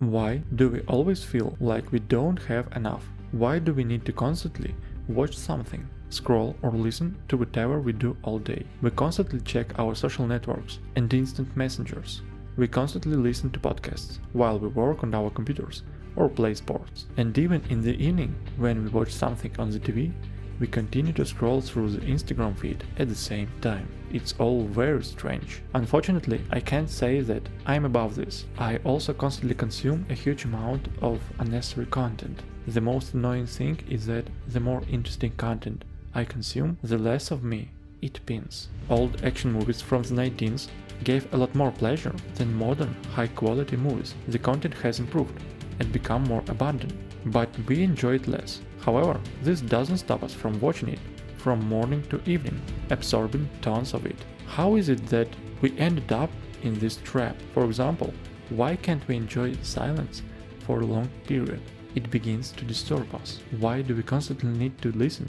Why do we always feel like we don't have enough? Why do we need to constantly watch something, scroll or listen to whatever we do all day? We constantly check our social networks and instant messengers. We constantly listen to podcasts while we work on our computers or play sports. And even in the evening, when we watch something on the TV, we continue to scroll through the Instagram feed at the same time. It's all very strange. Unfortunately, I can't say that I'm above this. I also constantly consume a huge amount of unnecessary content. The most annoying thing is that the more interesting content I consume, the less of me it pins. Old action movies from the 19th gave a lot more pleasure than modern high-quality movies. The content has improved and become more abundant, but we enjoy it less. However, this doesn't stop us from watching it from morning to evening, absorbing tons of it. How is it that we ended up in this trap? For example, why can't we enjoy silence for a long period? It begins to disturb us. Why do we constantly need to listen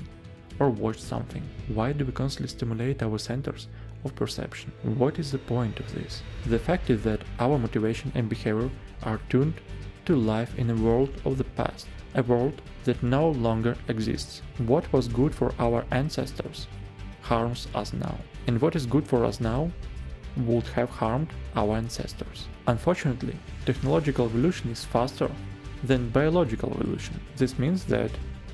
or watch something? Why do we constantly stimulate our centers of perception? What is the point of this? The fact is that our motivation and behavior are tuned to life in a world of the past, a world that no longer exists. What was good for our ancestors harms us now, and what is good for us now would have harmed our ancestors. Unfortunately, technological evolution is faster than biological evolution. This means that,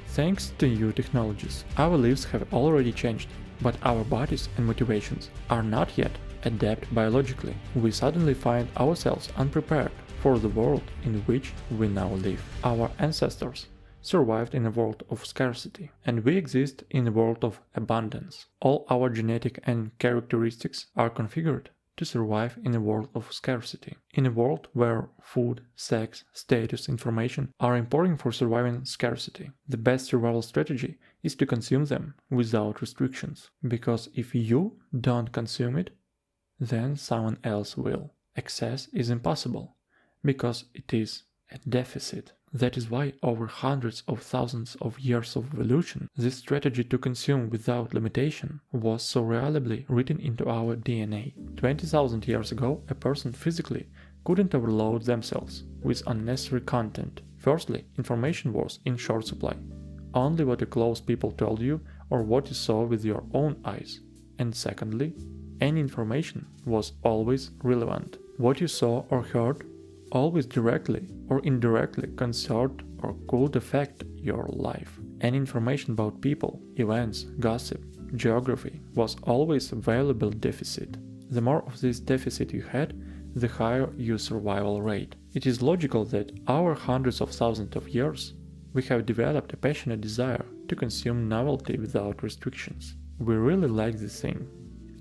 thanks to new technologies, our lives have already changed, but our bodies and motivations are not yet adapted biologically. We suddenly find ourselves unprepared for the world in which we now live. Our ancestors survived in a world of scarcity, and we exist in a world of abundance. All our genetic and characteristics are configured to survive in a world of scarcity. In a world where food, sex, status, information are important for surviving scarcity, the best survival strategy is to consume them without restrictions. Because if you don't consume it, then someone else will. Excess is impossible, because it is a deficit. That is why over hundreds of thousands of years of evolution, this strategy to consume without limitation was so reliably written into our DNA. 20,000 years ago, a person physically couldn't overload themselves with unnecessary content. Firstly, information was in short supply. Only what the close people told you or what you saw with your own eyes. And secondly, any information was always relevant. What you saw or heard always directly or indirectly concerned or could affect your life. Any information about people, events, gossip, geography was always a valuable deficit. The more of this deficit you had, the higher your survival rate. It is logical that over hundreds of thousands of years, we have developed a passionate desire to consume novelty without restrictions. We really like this thing,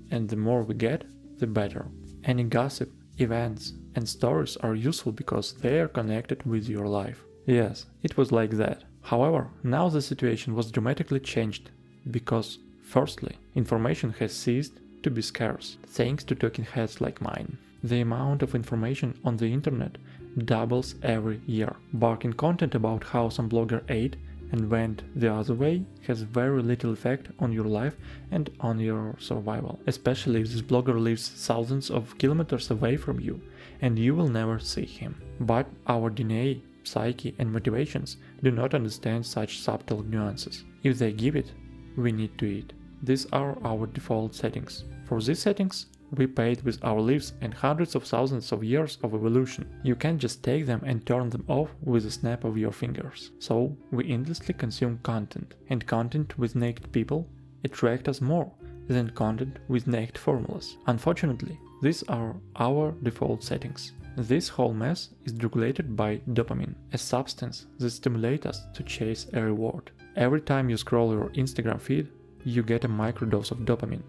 and the more we get, the better. Any gossip, events, and stories are useful because they are connected with your life. Yes, it was like that. However, now the situation was dramatically changed because, firstly, information has ceased to be scarce, thanks to talking heads like mine. The amount of information on the internet doubles every year. Barking content about how some blogger ate and went the other way has very little effect on your life and on your survival, especially if this blogger lives thousands of kilometers away from you and you will never see him. But our DNA, psyche and motivations do not understand such subtle nuances. If they give it, we need to eat. These are our default settings. For these settings, we paid with our lives and hundreds of thousands of years of evolution. You can't just take them and turn them off with a snap of your fingers. So we endlessly consume content, and content with naked people attract us more than content with naked formulas. Unfortunately, these are our default settings. This whole mess is regulated by dopamine, a substance that stimulates us to chase a reward. Every time you scroll your Instagram feed, you get a microdose of dopamine.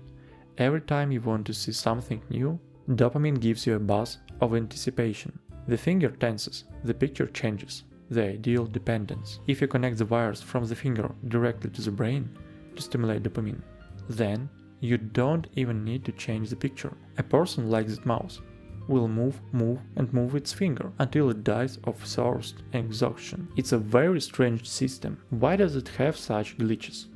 Every time you want to see something new, dopamine gives you a buzz of anticipation. The finger tenses, the picture changes, the ideal dependence. If you connect the wires from the finger directly to the brain to stimulate dopamine, then you don't even need to change the picture. A person like this mouse will move its finger until it dies of thirst and exhaustion. It's a very strange system. Why does it have such glitches?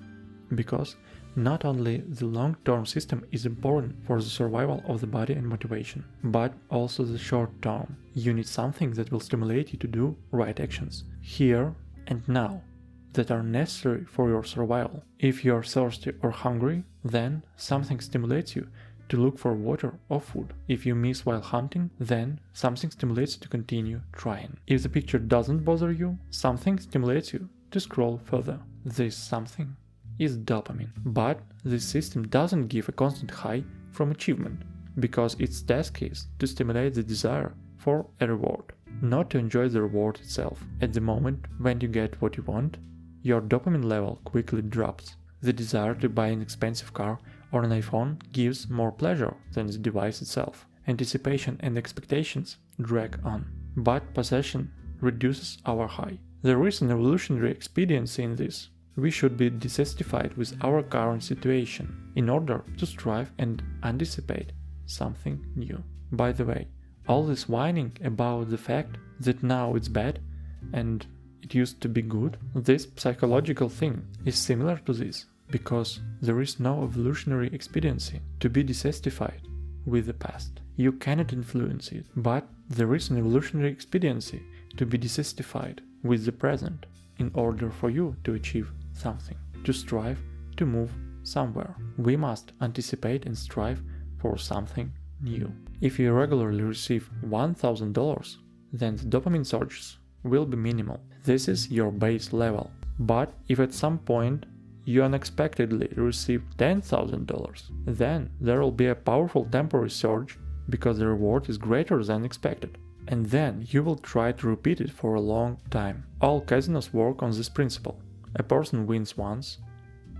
Because Not only the long-term system is important for the survival of the body and motivation, but also the short-term. You need something that will stimulate you to do right actions, here and now, that are necessary for your survival. If you are thirsty or hungry, then something stimulates you to look for water or food. If you miss while hunting, then something stimulates you to continue trying. If the picture doesn't bother you, something stimulates you to scroll further. This something is dopamine. But this system doesn't give a constant high from achievement, because its task is to stimulate the desire for a reward, not to enjoy the reward itself. At the moment when you get what you want, your dopamine level quickly drops. The desire to buy an expensive car or an iPhone gives more pleasure than the device itself. Anticipation and expectations drag on, but possession reduces our high. There is an evolutionary expediency in this. We should be dissatisfied with our current situation in order to strive and anticipate something new. By the way, all this whining about the fact that now it's bad and it used to be good, this psychological thing is similar to this, because there is no evolutionary expediency to be dissatisfied with the past. You cannot influence it, but there is an evolutionary expediency to be dissatisfied with the present in order for you to achieve something, to strive to move somewhere. We must anticipate and strive for something new. If you regularly receive $1,000, then the dopamine surges will be minimal. This is your base level. But if at some point you unexpectedly receive $10,000, then there will be a powerful temporary surge because the reward is greater than expected. And then you will try to repeat it for a long time. All casinos work on this principle. A person wins once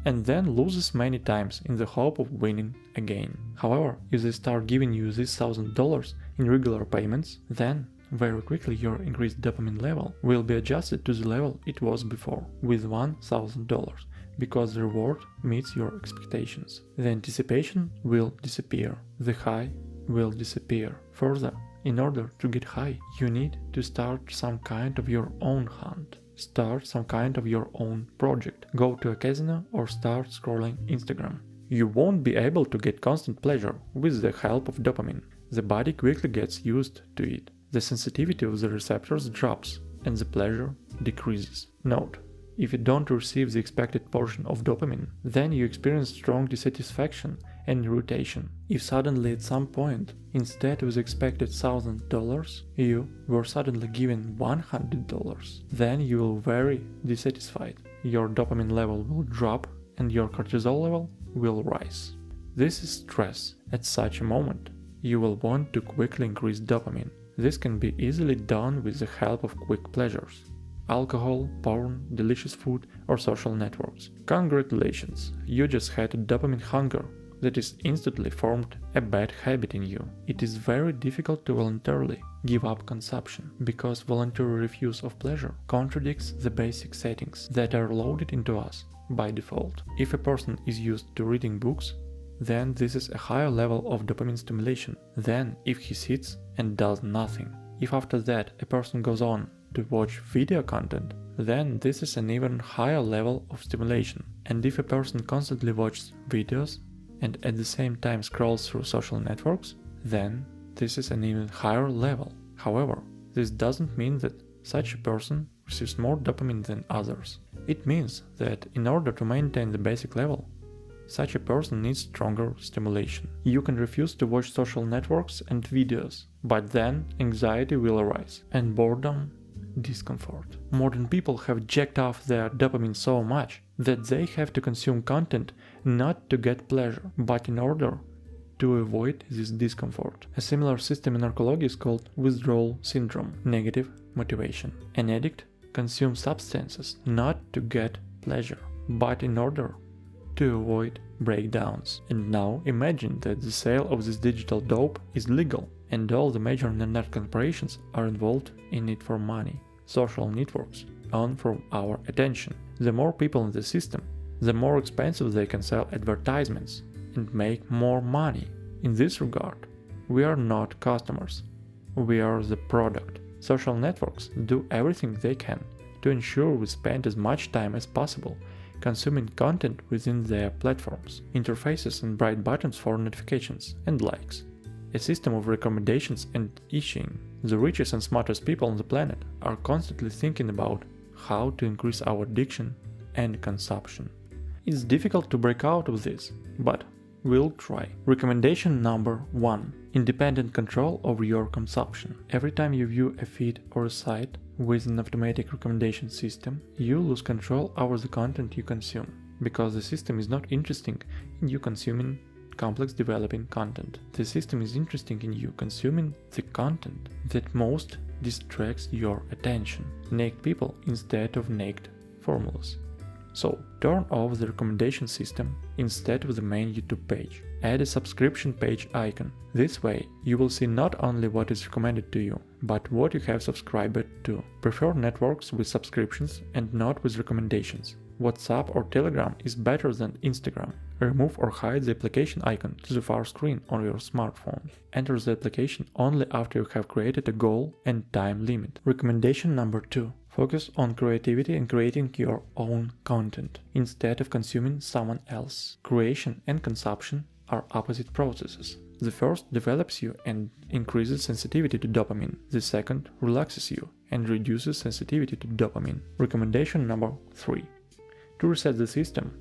and then loses many times in the hope of winning again. However, if they start giving you this $1,000 in regular payments, then very quickly your increased dopamine level will be adjusted to the level it was before, with $1,000, because the reward meets your expectations. The anticipation will disappear. The high will disappear. Further, in order to get high, you need to start some kind of your own hunt. Start some kind of your own project. Go to a casino or start scrolling Instagram. You won't be able to get constant pleasure with the help of dopamine. The body quickly gets used to it. The sensitivity of the receptors drops and the pleasure decreases. Note: if you don't receive the expected portion of dopamine, then you experience strong dissatisfaction and irritation. If suddenly at some point, instead of the expected $1,000, you were suddenly given $100, then you will be very dissatisfied. Your dopamine level will drop and your cortisol level will rise. This is stress. At such a moment, you will want to quickly increase dopamine. This can be easily done with the help of quick pleasures: alcohol, porn, delicious food, or social networks. Congratulations, you just had a dopamine hunger that is instantly formed a bad habit in you. It is very difficult to voluntarily give up consumption, because voluntary refuse of pleasure contradicts the basic settings that are loaded into us by default. If a person is used to reading books, then this is a higher level of dopamine stimulation than if he sits and does nothing. If after that a person goes on to watch video content, then this is an even higher level of stimulation. And if a person constantly watches videos and at the same time scrolls through social networks, then this is an even higher level. However, this doesn't mean that such a person receives more dopamine than others. It means that in order to maintain the basic level, such a person needs stronger stimulation. You can refuse to watch social networks and videos, but then anxiety will arise, and boredom, discomfort. Modern people have jacked off their dopamine so much that they have to consume content not to get pleasure, but in order to avoid this discomfort. A similar system in narcolepsy is called withdrawal syndrome, negative motivation. An addict consumes substances not to get pleasure, but in order to avoid breakdowns. And now imagine that the sale of this digital dope is legal and all the major internet corporations are involved in it for money. Social networks earn from our attention. The more people in the system, the more expensive they can sell advertisements and make more money. In this regard, we are not customers, we are the product. Social networks do everything they can to ensure we spend as much time as possible consuming content within their platforms, interfaces and bright buttons for notifications and likes. A system of recommendations and itching. The richest and smartest people on the planet are constantly thinking about how to increase our addiction and consumption. It's difficult to break out of this, but we'll try. Recommendation number 1. Independent control over your consumption. Every time you view a feed or a site with an automatic recommendation system, you lose control over the content you consume, because the system is not interested in you consuming complex developing content. The system is interested in you consuming the content that most distracts your attention. Naked people instead of naked formulas. So, turn off the recommendation system instead of the main YouTube page. Add a subscription page icon. This way, you will see not only what is recommended to you, but what you have subscribed to. Prefer networks with subscriptions and not with recommendations. WhatsApp or Telegram is better than Instagram. Remove or hide the application icon to the far screen on your smartphone. Enter the application only after you have created a goal and time limit. Recommendation number 2. Focus on creativity and creating your own content, instead of consuming someone else. Creation and consumption are opposite processes. The first develops you and increases sensitivity to dopamine. The second relaxes you and reduces sensitivity to dopamine. Recommendation number 3. To reset the system,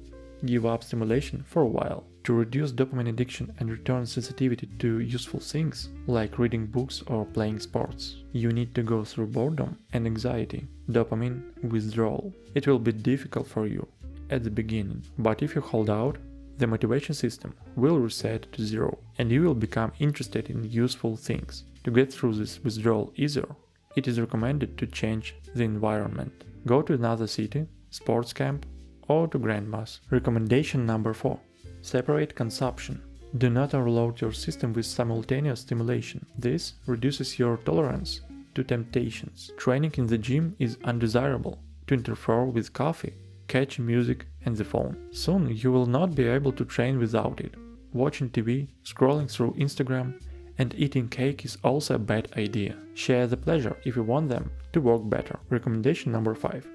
give up stimulation for a while. To reduce dopamine addiction and return sensitivity to useful things, like reading books or playing sports, you need to go through boredom and anxiety, dopamine withdrawal. It will be difficult for you at the beginning, but if you hold out, the motivation system will reset to zero and you will become interested in useful things. To get through this withdrawal easier, it is recommended to change the environment. Go to another city, sports camp, or to grandma's. Recommendation number 4. Separate consumption. Do not overload your system with simultaneous stimulation. This reduces your tolerance to temptations. Training in the gym is undesirable to interfere with coffee, catchy music, and the phone. Soon you will not be able to train without it. Watching TV, scrolling through Instagram, and eating cake is also a bad idea. Share the pleasure if you want them to work better. Recommendation number 5.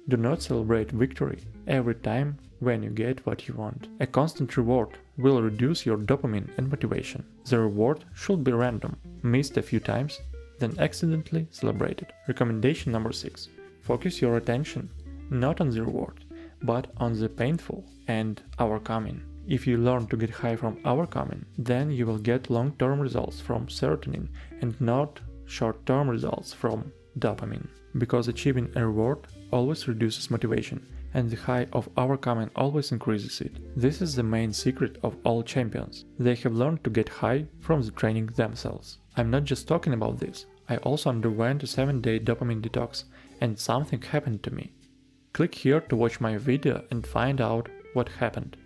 Do not celebrate victory every time when you get what you want. A constant reward will reduce your dopamine and motivation. The reward should be random, missed a few times, then accidentally celebrated. Recommendation number 6. Focus your attention not on the reward, but on the painful and overcoming. If you learn to get high from overcoming, then you will get long-term results from serotonin and not short-term results from dopamine. Because achieving a reward always reduces motivation, and the high of overcoming always increases it. This is the main secret of all champions. They have learned to get high from the training themselves. I'm not just talking about this. I also underwent a 7-day dopamine detox, and something happened to me. Click here to watch my video and find out what happened.